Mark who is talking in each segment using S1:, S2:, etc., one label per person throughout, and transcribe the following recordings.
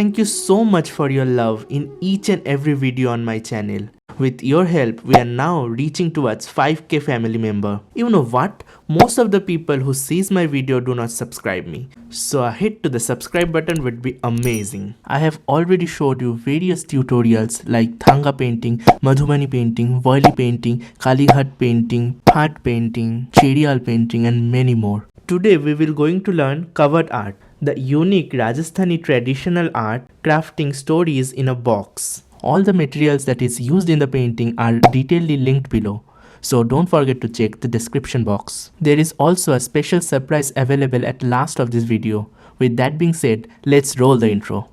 S1: thank you so much for your love in each and every video on my channel. With your help, we are now reaching towards 5k family member. You know what? Most of the people who sees my video do not subscribe me. So a hit to the subscribe button would be amazing. I have already showed you various tutorials like Thanga painting, Madhubani painting, Worli painting, Kalighat painting, Phat painting, Cheriyal painting and many more. Today we will going to learn kavad art, the unique Rajasthani traditional art crafting stories in a box. All the materials that is used in the painting are detailedly linked below, so don't forget to check the description box. There is also a special surprise available at last of this video. With that being said, let's roll the intro.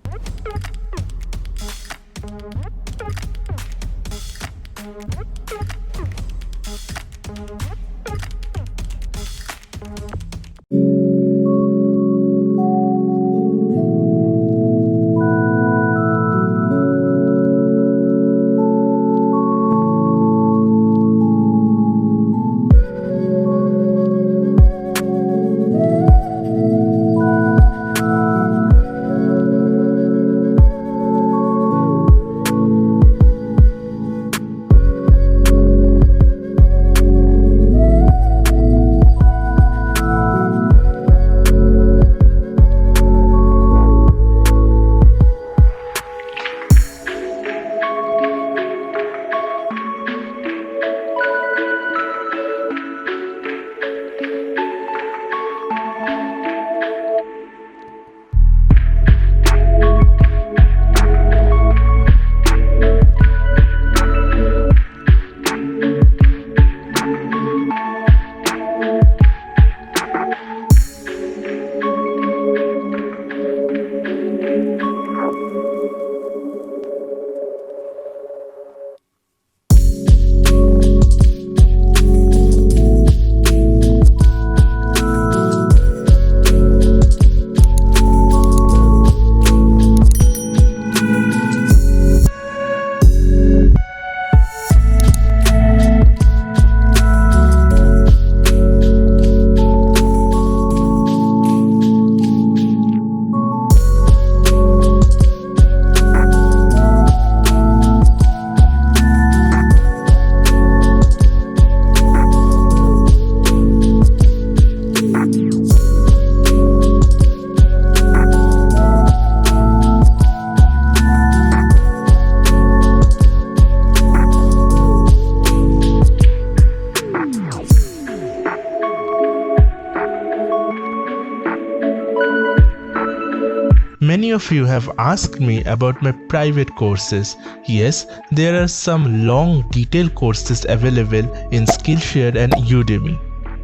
S1: Many of you have asked me about my private courses. Yes, there are some long detailed courses available in Skillshare and Udemy.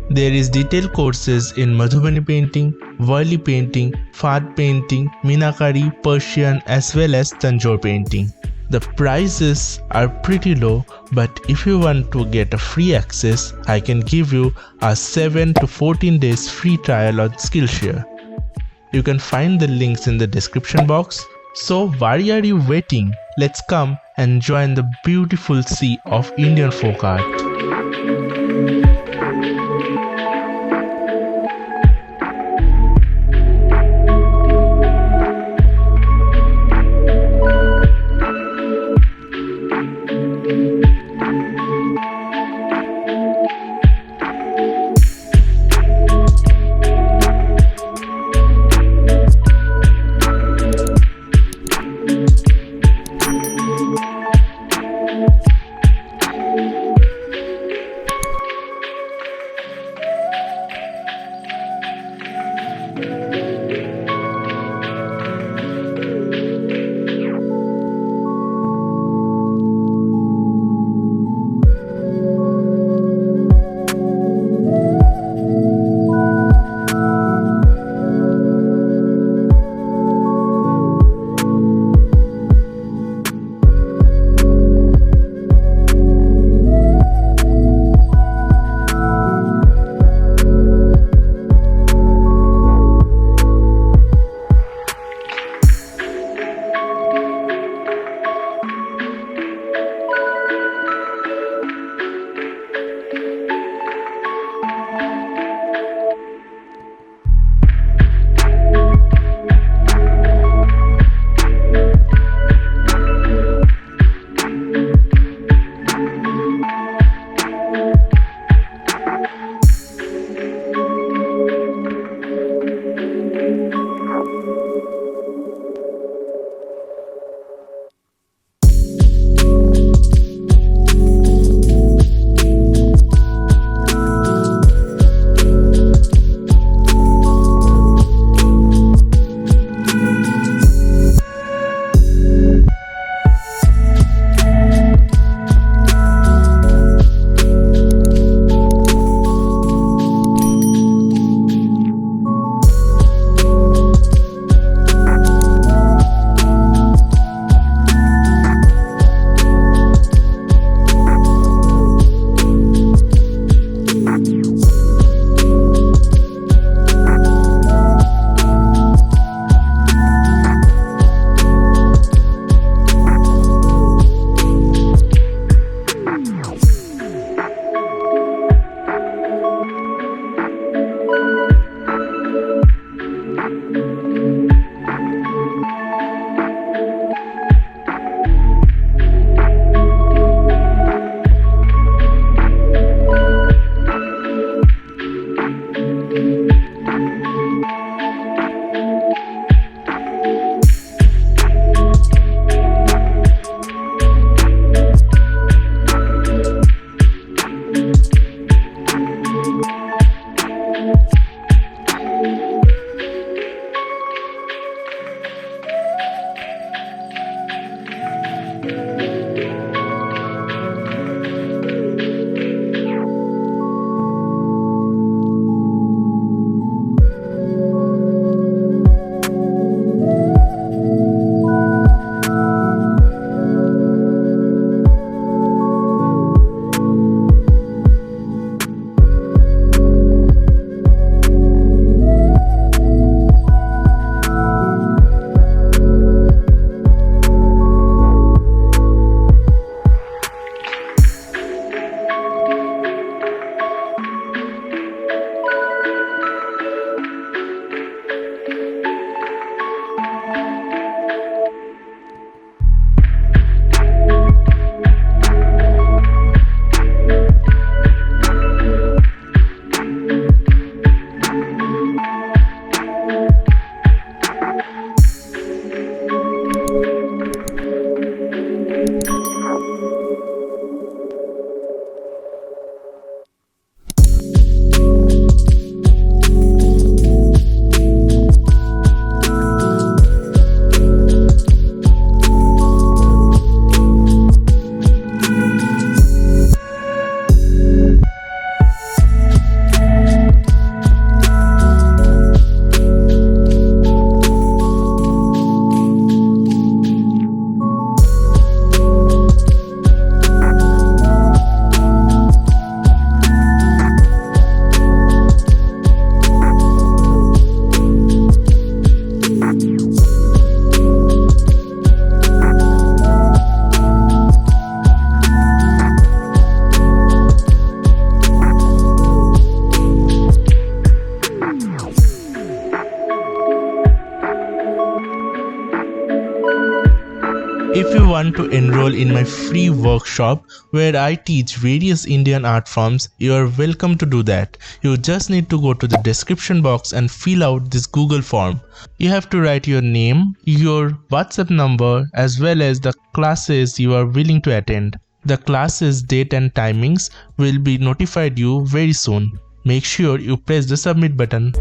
S1: There is detailed courses in Madhubani painting, Worli painting, Phat painting, Meenakari, Persian as well as Tanjore painting. The prices are pretty low, but if you want to get a free access, I can give you a 7 to 14 days free trial on Skillshare. You can find the links in the description box. So why are you waiting? Let's come and join the beautiful sea of Indian folk art. want to enroll in my free workshop where I teach various Indian art forms, you are welcome to do that. You just need to go to the description box and fill out this Google form. You have to write your name, your WhatsApp number, as well as the classes you are willing to attend. The classes date and timings will be notified you very soon. Make sure you press the submit button.